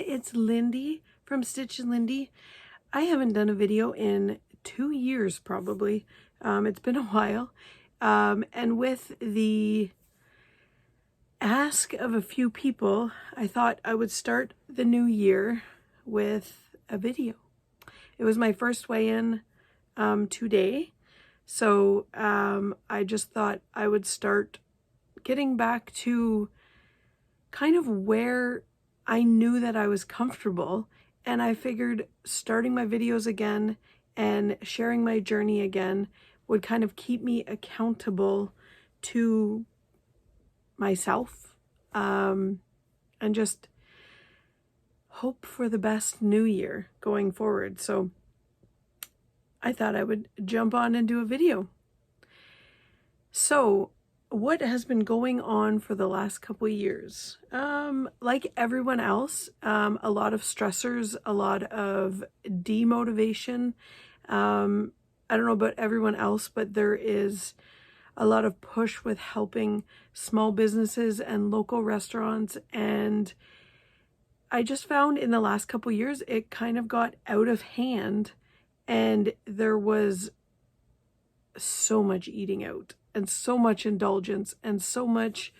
it's Lindy from Stitch and Lindy. I haven't done a video in 2 years probably. It's been a while. And with the ask of a few people, I thought I would start the new year with a video. It was my first weigh-in today. So I just thought I would start getting back to kind of where I knew that I was comfortable, and I figured starting my videos again and sharing my journey again would kind of keep me accountable to myself, and just hope for the best new year going forward. So I thought I would jump on and do a video. So what has been going on for the last couple of years? Like everyone else, a lot of stressors, a lot of demotivation. I don't know about everyone else, but there is a lot of push with helping small businesses and local restaurants. And I just found in the last couple of years, it kind of got out of hand, and there was so much eating out and so much indulgence and so much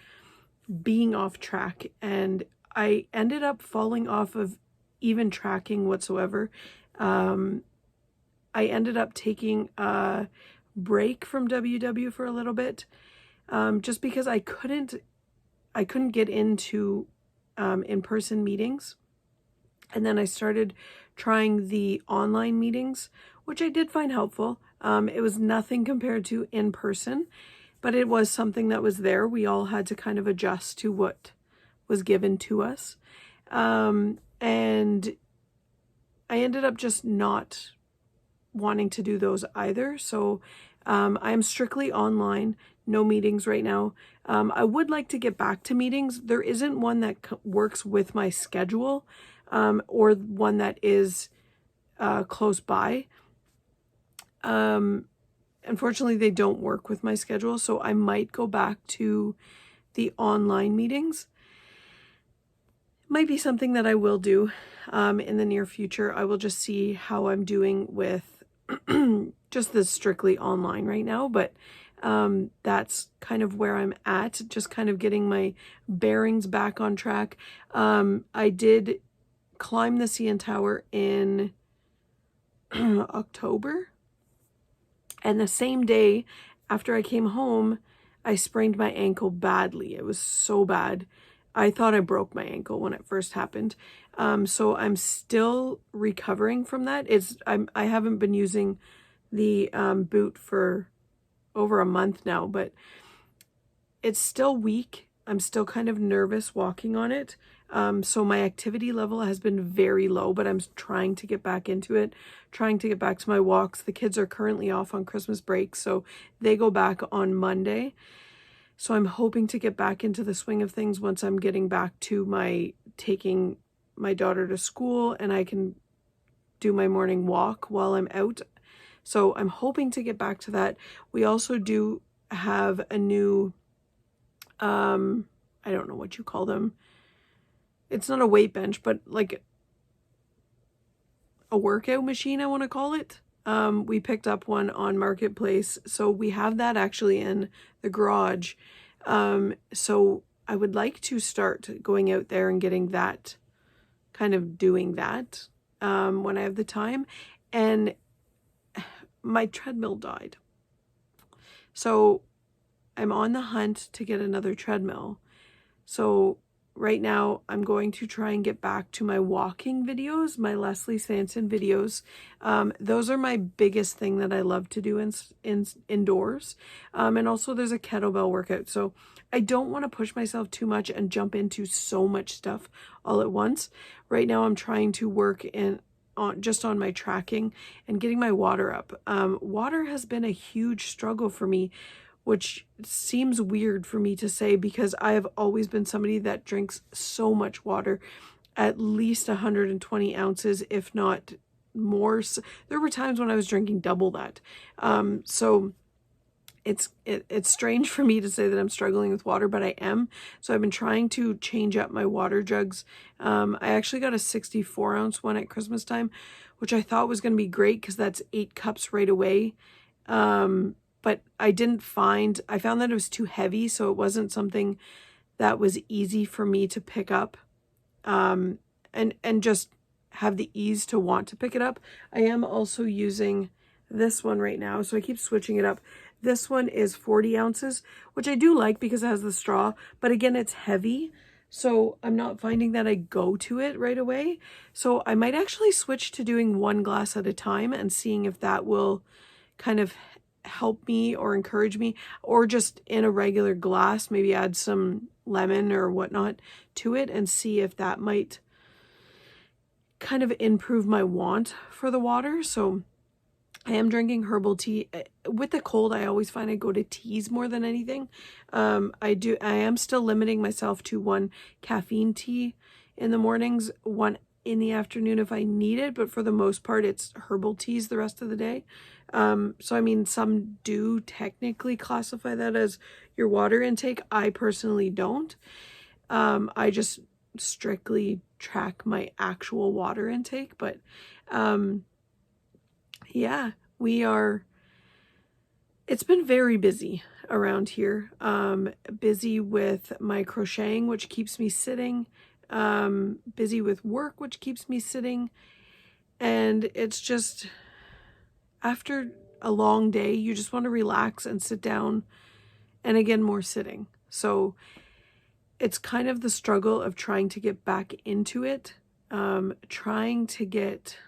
being off track, and I ended up falling off of even tracking whatsoever. I ended up taking a break from WW for a little bit, just because I couldn't get into in-person meetings. And then I started trying the online meetings, which I did find helpful. It was nothing compared to in person, but it was something that was there. We all had to kind of adjust to what was given to us. And I ended up just not wanting to do those either. So I'm strictly online, no meetings right now. I would like to get back to meetings. There isn't one that works with my schedule, or one that is close by. Unfortunately, they don't work with my schedule, so I might go back to the online meetings. Might be something that I will do in the near future. I will just see how I'm doing with just the strictly online right now, but that's kind of where I'm at, just kind of getting my bearings back on track. I did climb the CN Tower in October. And the same day after I came home, I sprained my ankle badly. It was so bad. I thought I broke my ankle when it first happened. So I'm still recovering from that. I haven't been using the boot for over a month now, but it's still weak. I'm still kind of nervous walking on it. So my activity level has been very low, but I'm trying to get back into it, trying to get back to my walks. The kids are currently off on Christmas break, so they go back on Monday. So I'm hoping to get back into the swing of things once I'm getting back to taking my daughter to school, and I can do my morning walk while I'm out. So I'm hoping to get back to that. We also do have a new, I don't know what you call them. It's not a weight bench, but like a workout machine, I want to call it. We picked up one on Marketplace, so we have that actually in the garage. So I would like to start going out there and getting that, kind of doing that when I have the time. And my treadmill died, so I'm on the hunt to get another treadmill. So right now I'm going to try and get back to my walking videos, my Leslie Sanson videos. Those are my biggest thing that I love to do indoors. And also there's a kettlebell workout. So I don't want to push myself too much and jump into so much stuff all at once. Right now I'm trying to work just on my tracking and getting my water up. Water has been a huge struggle for me, which seems weird for me to say because I have always been somebody that drinks so much water, at least 120 ounces, if not more. There were times when I was drinking double that. So it's strange for me to say that I'm struggling with water, but I am. So I've been trying to change up my water jugs. I actually got a 64-ounce one at Christmas time, which I thought was going to be great because that's 8 cups right away. But I found that it was too heavy, so it wasn't something that was easy for me to pick up, and just have the ease to want to pick it up. I am also using this one right now, so I keep switching it up. This one is 40 ounces, which I do like because it has the straw, but again, it's heavy, so I'm not finding that I go to it right away. So I might actually switch to doing 1 glass at a time and seeing if that will kind of help me or encourage me, or just in a regular glass, maybe add some lemon or whatnot to it and see if that might kind of improve my want for the water. So I am drinking herbal tea. With the cold, I always find I go to teas more than anything. I am still limiting myself to 1 caffeine tea in the mornings, 1 in the afternoon if I need it, but for the most part, it's herbal teas the rest of the day. So I mean, some do technically classify that as your water intake. I personally don't. I just strictly track my actual water intake, but yeah, it's been very busy around here. Busy with my crocheting, which keeps me sitting. Busy with work, which keeps me sitting. And it's just, after a long day, you just want to relax and sit down, and again, more sitting. So it's kind of the struggle of trying to get back into it, trying to get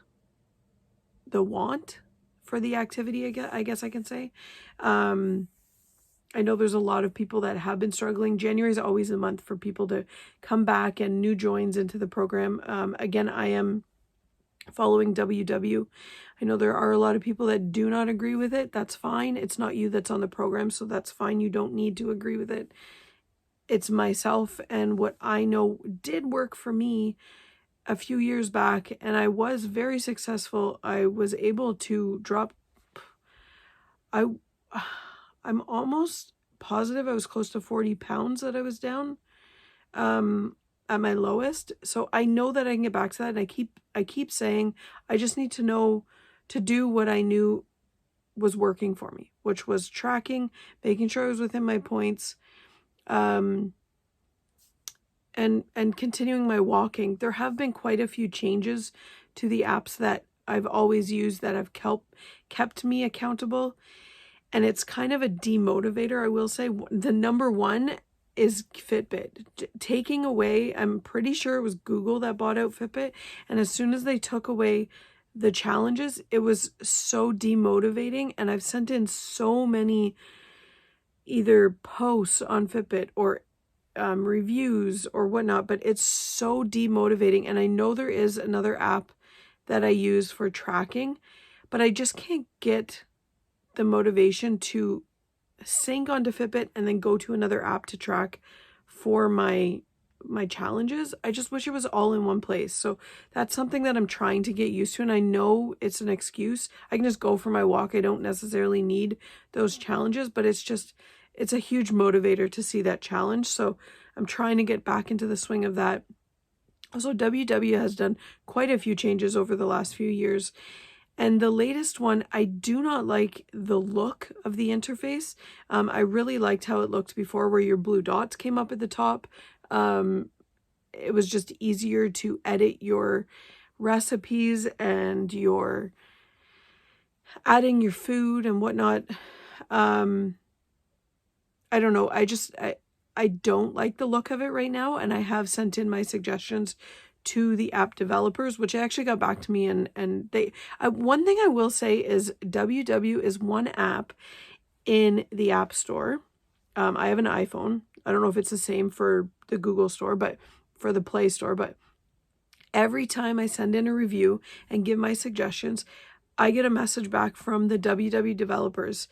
the want for the activity, I guess I can say. I know there's a lot of people that have been struggling. January is always a month for people to come back and new joins into the program. Again, I am following WW. I know there are a lot of people that do not agree with it. That's fine. It's not you that's on the program, so that's fine. You don't need to agree with it. It's myself and what I know did work for me a few years back, and I was very successful. I was able to drop, I'm almost positive I was close to 40 pounds that I was down at my lowest. So I know that I can get back to that, and I keep saying I just need to know to do what I knew was working for me, which was tracking, making sure I was within my points, and continuing my walking. There have been quite a few changes to the apps that I've always used that have kept me accountable, and it's kind of a demotivator. I will say the number one is Fitbit. Taking away, I'm pretty sure it was Google that bought out Fitbit, and as soon as they took away the challenges, it was so demotivating, and I've sent in so many either posts on Fitbit or reviews or whatnot, but it's so demotivating. And I know there is another app that I use for tracking, but I just can't get the motivation to sync onto Fitbit and then go to another app to track for my challenges. I just wish it was all in one place. So that's something that I'm trying to get used to, and I know it's an excuse. I can just go for my walk. I don't necessarily need those challenges, but it's a huge motivator to see that challenge. So I'm trying to get back into the swing of that. Also, WW has done quite a few changes over the last few years. And the latest one, I do not like the look of the interface. I really liked how it looked before, where your blue dots came up at the top. It was just easier to edit your recipes and your adding your food and whatnot. I don't know. I don't like the look of it right now, and I have sent in my suggestions to the app developers, which actually got back to me, and they one thing I will say is WW is one app in the App Store. I have an iPhone. I don't know if it's the same for the Google Store, but for the Play Store, but every time I send in a review and give my suggestions, I get a message back from the WW developers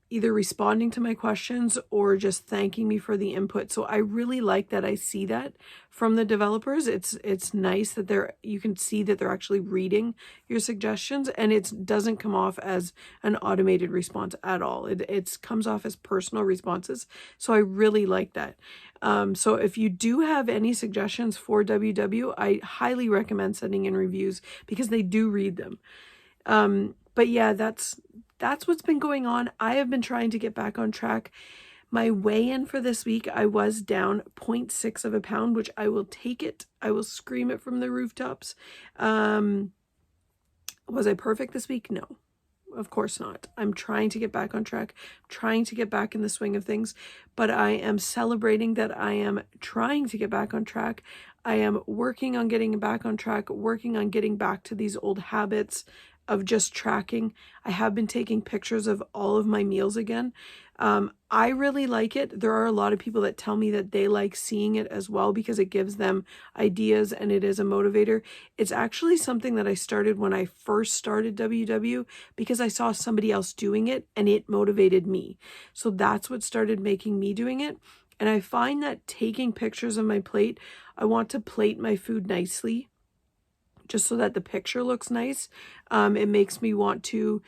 either responding to my questions or just thanking me for the input. So I really like that I see that from the developers. It's nice that you can see that they're actually reading your suggestions, and it doesn't come off as an automated response at all. It comes off as personal responses. So I really like that. So if you do have any suggestions for WW, I highly recommend sending in reviews because they do read them. But yeah, that's what's been going on. I have been trying to get back on track. My weigh-in for this week, I was down 0.6 of a pound, which I will take it. I will scream it from the rooftops. Was I perfect this week? No, of course not. I'm trying to get back on track, trying to get back in the swing of things, but I am celebrating that I am trying to get back on track. I am working on getting back on track, working on getting back to these old habits of just tracking. I have been taking pictures of all of my meals again. I really like it. There are a lot of people that tell me that they like seeing it as well because it gives them ideas and it is a motivator. It's actually something that I started when I first started WW because I saw somebody else doing it and it motivated me. So that's what started making me doing it. And I find that taking pictures of my plate, I want to plate my food nicely, just so that the picture looks nice. It makes me want to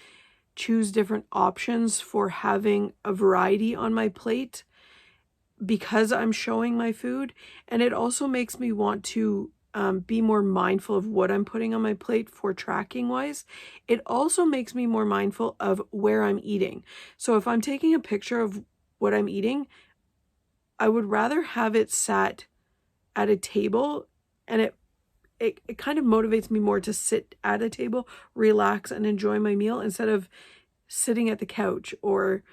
choose different options for having a variety on my plate because I'm showing my food. And it also makes me want to be more mindful of what I'm putting on my plate for tracking wise. It also makes me more mindful of where I'm eating. So if I'm taking a picture of what I'm eating, I would rather have it sat at a table, and it kind of motivates me more to sit at a table, relax, and enjoy my meal instead of sitting at the couch or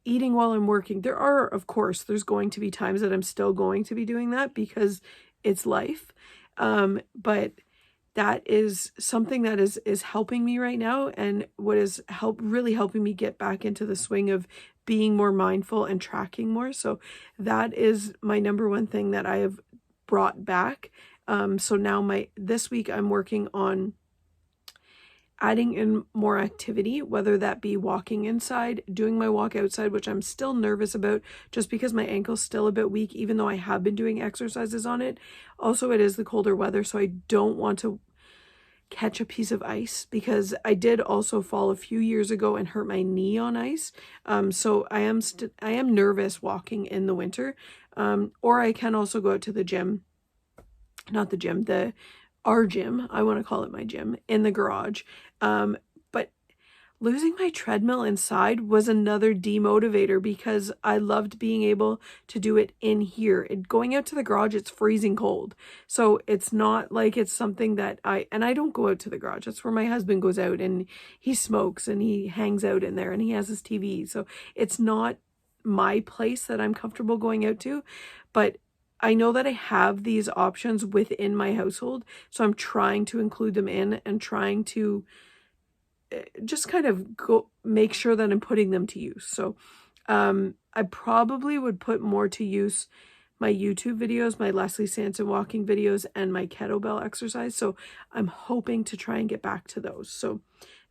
eating while I'm working. There are, of course, there's going to be times that I'm still going to be doing that because it's life. But that is something that is helping me right now, and what is really helping me get back into the swing of being more mindful and tracking more. So that is my number one thing that I have brought back. So now this week I'm working on adding in more activity, whether that be walking inside, doing my walk outside, which I'm still nervous about just because my ankle's still a bit weak, even though I have been doing exercises on it. Also, it is the colder weather, so I don't want to catch a piece of ice because I did also fall a few years ago and hurt my knee on ice. So I am nervous walking in the winter. Or I can also go out to the gym. Not the gym, our gym, I want to call it my gym, in the garage. But losing my treadmill inside was another demotivator because I loved being able to do it in here. Going out to the garage, it's freezing cold. So it's not like it's something that I don't go out to the garage. That's where my husband goes out and he smokes and he hangs out in there and he has his TV. So it's not my place that I'm comfortable going out to, but I know that I have these options within my household, so I'm trying to include them in and trying to just kind of make sure that I'm putting them to use. So I probably would put more to use my YouTube videos, my Leslie Sanson walking videos, and my kettlebell exercise. So I'm hoping to try and get back to those. So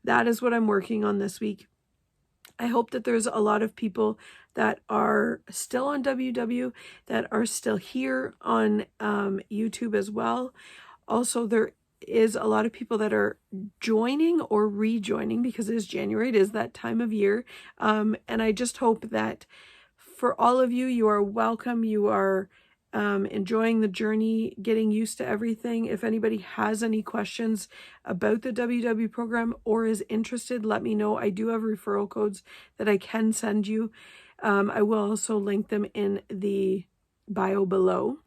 that is what I'm working on this week. I hope that there's a lot of people that are still on WW, that are still here on YouTube as well. Also, there is a lot of people that are joining or rejoining because it is January. It is that time of year. And I just hope that for all of you, you are welcome. You are enjoying the journey, getting used to everything. If anybody has any questions about the WW program or is interested, let me know. I do have referral codes that I can send you. I will also link them in the bio below.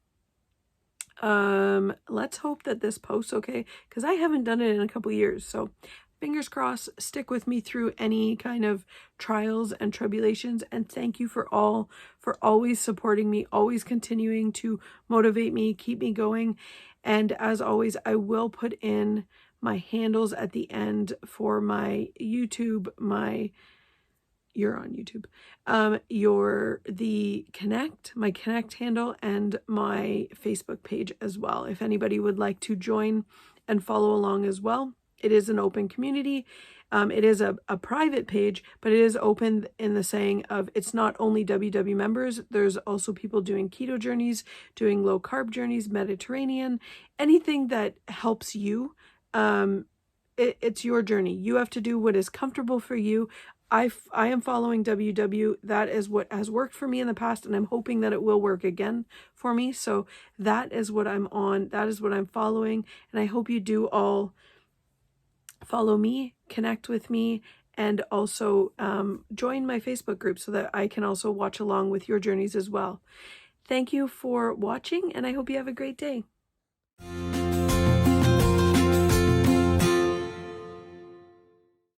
Let's hope that this posts okay, because I haven't done it in a couple years. So fingers crossed, stick with me through any kind of trials and tribulations, and thank you for always supporting me, always continuing to motivate me, keep me going. And as always, I will put in my handles at the end for my YouTube, you're on YouTube, my Connect handle and my Facebook page as well. If anybody would like to join and follow along as well. It is an open community. It is a private page, but it is open in the saying of it's not only WW members. There's also people doing keto journeys, doing low carb journeys, Mediterranean, anything that helps you. It's your journey. You have to do what is comfortable for you. I am following WW. That is what has worked for me in the past, and I'm hoping that it will work again for me. So that is what I'm on. That is what I'm following. And I hope you do all follow me, connect with me, and also join my Facebook group so that I can also watch along with your journeys as well. Thank you for watching, and I hope you have a great day.